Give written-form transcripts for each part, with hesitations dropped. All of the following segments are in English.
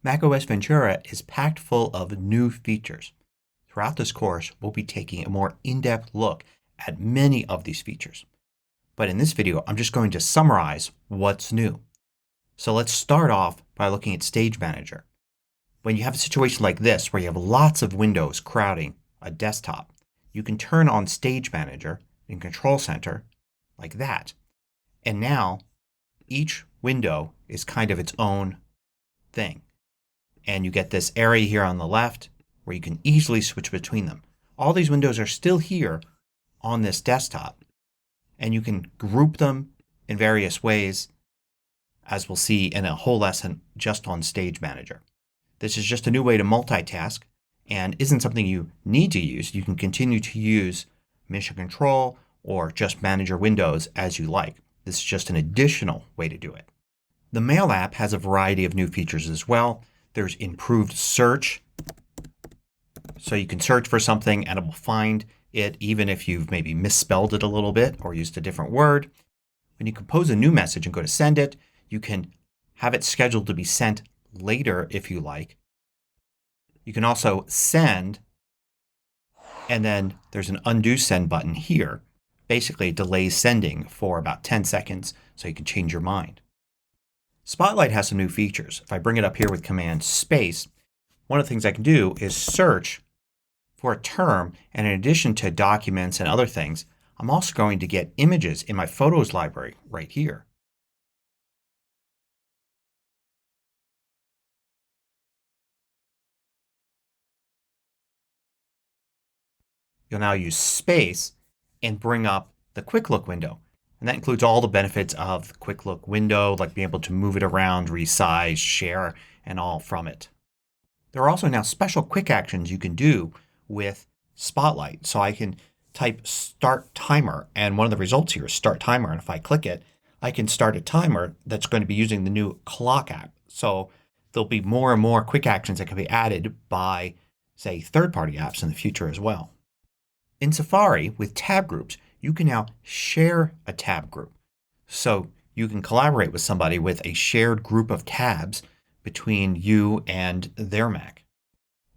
macOS Ventura is packed full of new features. Throughout this course, we'll be taking a more in-depth look at many of these features. But in this video, I'm just going to summarize what's new. So let's start off by looking at Stage Manager. When you have a situation like this where you have lots of windows crowding a desktop, you can turn on Stage Manager in Control Center like that. And now each window is kind of its own thing. And you get this area here on the left where you can easily switch between them. All these windows are still here on this desktop. And you can group them in various ways, as we'll see in a whole lesson just on Stage Manager. This is just a new way to multitask and isn't something you need to use. You can continue to use Mission Control or just manage your windows as you like. This is just an additional way to do it. The Mail app has a variety of new features as well. There's improved search. So you can search for something and it will find it even if you've maybe misspelled it a little bit or used a different word. When you compose a new message and go to send it, you can have it scheduled to be sent later if you like. You can also send, and then there's an undo send button here. Basically it delays sending for about 10 seconds so you can change your mind. Spotlight has some new features. If I bring it up here with Command Space, one of the things I can do is search for a term, and in addition to documents and other things, I'm also going to get images in my Photos library right here. You'll now use Space and bring up the Quick Look window. And that includes all the benefits of the Quick Look window, like being able to move it around, resize, share, and all from it. There are also now special quick actions you can do with Spotlight. So I can type Start Timer, and one of the results here is Start Timer. And if I click it, I can start a timer that's going to be using the new Clock app. So there'll be more and more quick actions that can be added by, say, third-party apps in the future as well. In Safari, with tab groups, you can now share a tab group. So you can collaborate with somebody with a shared group of tabs between you and their Mac.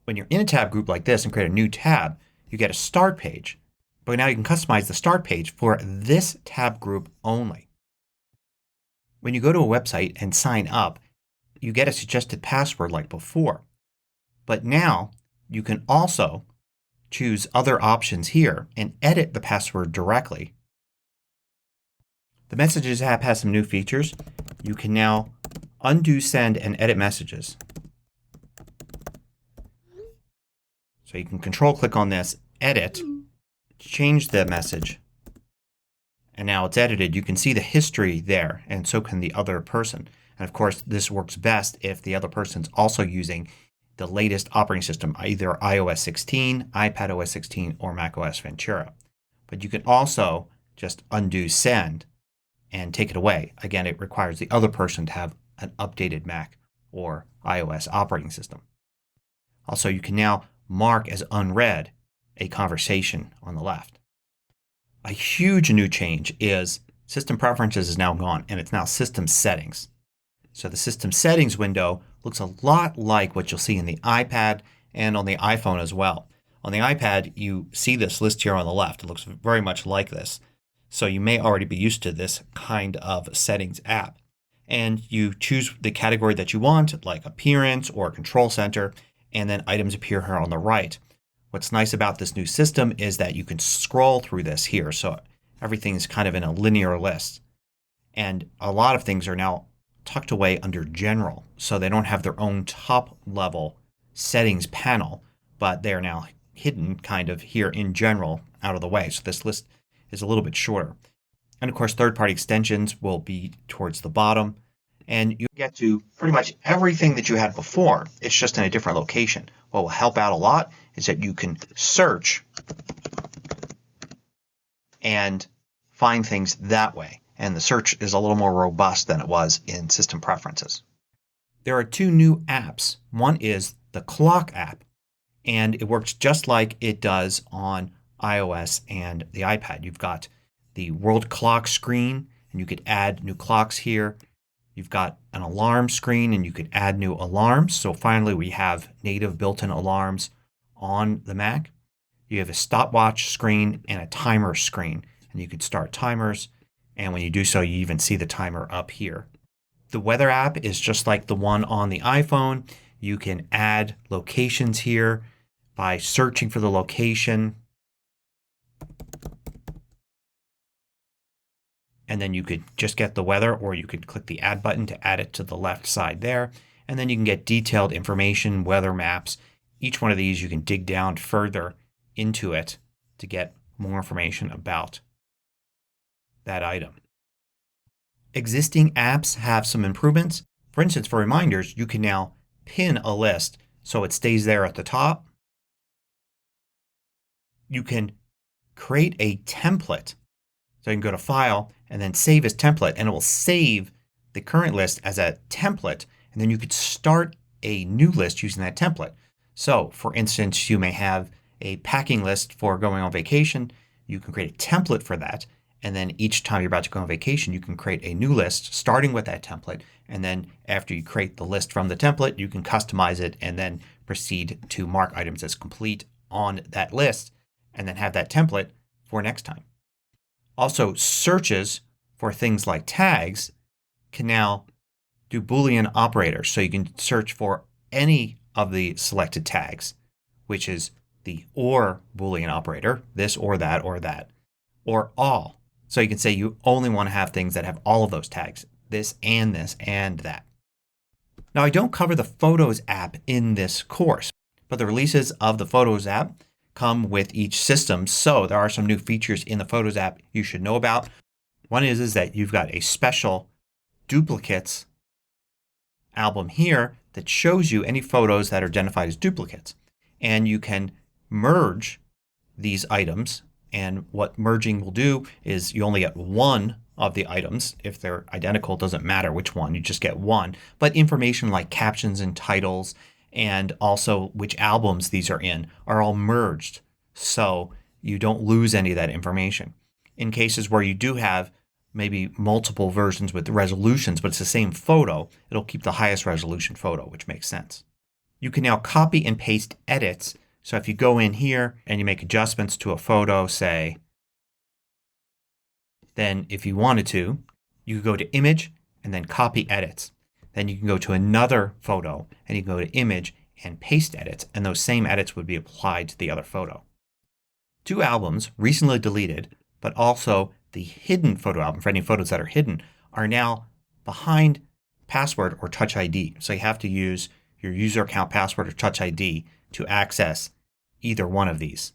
When you're in a tab group like this and create a new tab, you get a start page. But now you can customize the start page for this tab group only. When you go to a website and sign up, you get a suggested password like before. But now you can also choose other options here and edit the password directly. The Messages app has some new features. You can now undo send and edit messages. So you can control click on this, edit, change the message, and now it's edited. You can see the history there, and so can the other person. And of course this works best if the other person's also using the latest operating system, either iOS 16, iPadOS 16, or macOS Ventura. But you can also just undo send and take it away. Again, it requires the other person to have an updated Mac or iOS operating system. Also, you can now mark as unread a conversation on the left. A huge new change is System Preferences is now gone and it's now System Settings. So the System Settings window looks a lot like what you'll see in the iPad and on the iPhone as well. On the iPad you see this list here on the left. It looks very much like this. So you may already be used to this kind of settings app. And you choose the category that you want, like Appearance or Control Center, and then items appear here on the right. What's nice about this new system is that you can scroll through this here. So everything is kind of in a linear list. And a lot of things are now tucked away under General. So they don't have their own top level settings panel, but they're now hidden kind of here in General out of the way. So this list is a little bit shorter. And of course third-party extensions will be towards the bottom. And you get to pretty much everything that you had before. It's just in a different location. What will help out a lot is that you can search and find things that way. And the search is a little more robust than it was in System Preferences. There are two new apps. One is the Clock app, and it works just like it does on iOS and the iPad. You've got the world clock screen, and you could add new clocks here. You've got an alarm screen and you could add new alarms. So finally we have native built-in alarms on the Mac. You have a stopwatch screen and a timer screen. And you could start timers. And when you do so, you even see the timer up here. The weather app is just like the one on the iPhone. You can add locations here by searching for the location. And then you could just get the weather, or you could click the add button to add it to the left side there. And then you can get detailed information, weather maps. Each one of these you can dig down further into it to get more information about that item. Existing apps have some improvements. For instance, for reminders, you can now pin a list so it stays there at the top. You can create a template. So you can go to File and then Save as Template, and it will save the current list as a template. And then you could start a new list using that template. So for instance, you may have a packing list for going on vacation. You can create a template for that. And then each time you're about to go on vacation, you can create a new list starting with that template. And then after you create the list from the template, you can customize it and then proceed to mark items as complete on that list and then have that template for next time. Also, searches for things like tags can now do Boolean operators. So you can search for any of the selected tags, which is the OR Boolean operator, this or that, or all. So you can say you only want to have things that have all of those tags, this and that. Now I don't cover the Photos app in this course, but the releases of the Photos app come with each system. So there are some new features in the Photos app you should know about. One is that you've got a special duplicates album here that shows you any photos that are identified as duplicates. And you can merge these items. And what merging will do is you only get one of the items. If they're identical, it doesn't matter which one. You just get one. But information like captions and titles and also which albums these are in are all merged. So you don't lose any of that information. In cases where you do have maybe multiple versions with resolutions but it's the same photo, it'll keep the highest resolution photo, which makes sense. You can now copy and paste edits. So if you go in here and you make adjustments to a photo, say, then if you wanted to, you could go to Image and then Copy Edits. Then you can go to another photo and you can go to Image and Paste Edits, and those same edits would be applied to the other photo. Two albums recently deleted, but also the hidden photo album for any photos that are hidden, are now behind password or Touch ID. So you have to use your user account password or Touch ID to access either one of these.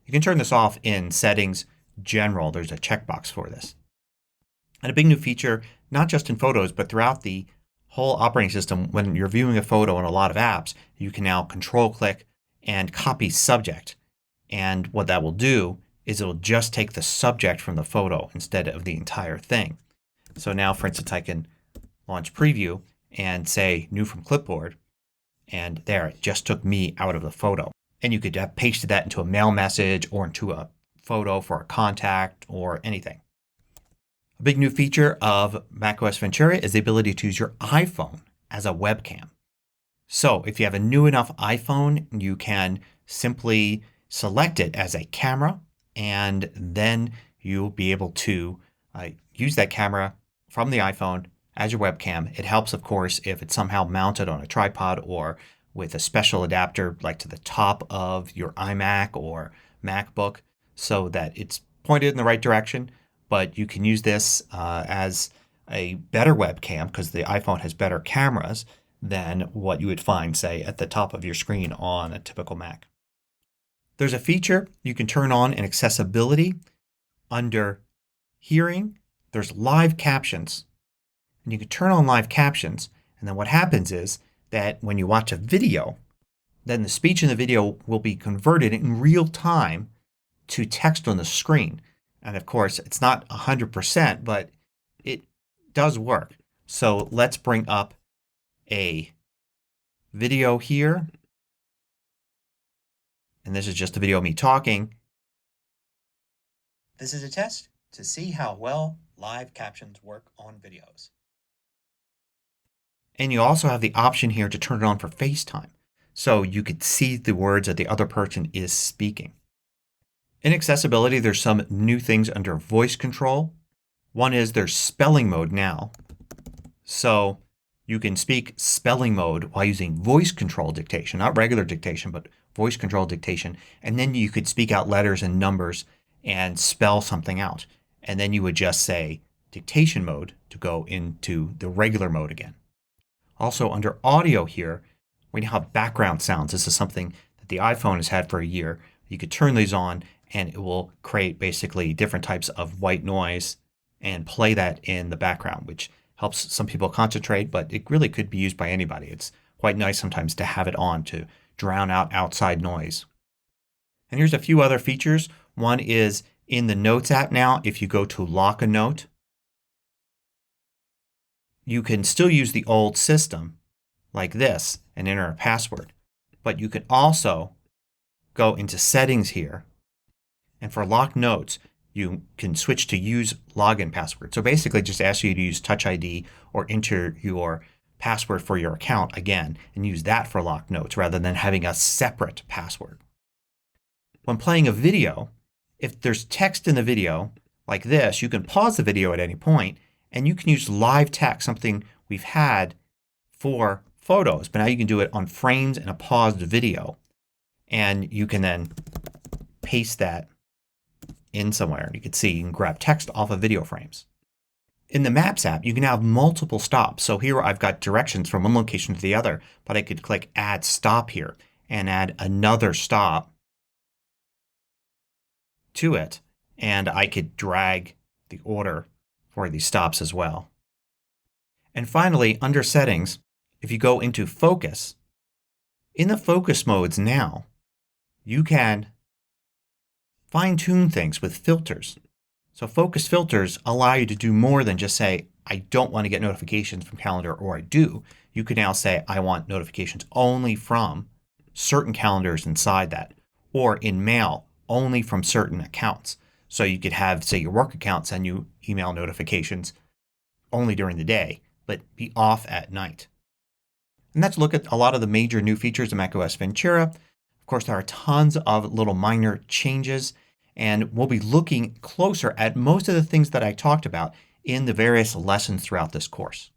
You can turn this off in Settings, General. There's a checkbox for this. And a big new feature, not just in Photos, but throughout the whole operating system, when you're viewing a photo in a lot of apps, you can now Control click and copy subject. And what that will do is it will just take the subject from the photo instead of the entire thing. So now, for instance, I can launch Preview and say New from Clipboard. And there, it just took me out of the photo. And you could have pasted that into a mail message or into a photo for a contact or anything. A big new feature of macOS Ventura is the ability to use your iPhone as a webcam. So if you have a new enough iPhone, you can simply select it as a camera and then you'll be able to use that camera from the iPhone as your webcam. It helps, of course, if it's somehow mounted on a tripod or with a special adapter like to the top of your iMac or MacBook so that it's pointed in the right direction. But you can use this as a better webcam because the iPhone has better cameras than what you would find, say, at the top of your screen on a typical Mac. There's a feature you can turn on in accessibility. Under Hearing, there's live captions. And you can turn on live captions, and then what happens is that when you watch a video, then the speech in the video will be converted in real time to text on the screen. And of course it's not 100%, but it does work. So let's bring up a video here. And this is just a video of me talking. This is a test to see how well live captions work on videos. And you also have the option here to turn it on for FaceTime. So you could see the words that the other person is speaking. In accessibility, there's some new things under voice control. One is there's spelling mode now. So you can speak spelling mode while using voice control dictation. Not regular dictation, but voice control dictation. And then you could speak out letters and numbers and spell something out. And then you would just say dictation mode to go into the regular mode again. Also under audio here, we now have background sounds. This is something that the iPhone has had for a year. You could turn these on and it will create basically different types of white noise and play that in the background, which helps some people concentrate, but it really could be used by anybody. It's quite nice sometimes to have it on to drown out outside noise. And here's a few other features. One is in the Notes app now, if you go to lock a note, you can still use the old system like this and enter a password. But you can also go into settings here, and for locked notes you can switch to use login password. So basically it just asks you to use Touch ID or enter your password for your account again and use that for locked notes rather than having a separate password. When playing a video, if there's text in the video like this, you can pause the video at any point and you can use live text, something we've had for photos, but now you can do it on frames in a paused video. And you can then paste that in somewhere. You can see you can grab text off of video frames. In the Maps app you can have multiple stops. So here I've got directions from one location to the other, but I could click Add Stop here and add another stop to it. And I could drag the order for these stops as well. And finally, under Settings, if you go into Focus, in the focus modes now, you can fine-tune things with filters. So focus filters allow you to do more than just say, I don't want to get notifications from calendar, or I do. You can now say, I want notifications only from certain calendars inside that, or in mail only from certain accounts. So you could have, say, your work account send you email notifications only during the day, but be off at night. And that's a look at a lot of the major new features of macOS Ventura. Of course, there are tons of little minor changes, and we'll be looking closer at most of the things that I talked about in the various lessons throughout this course.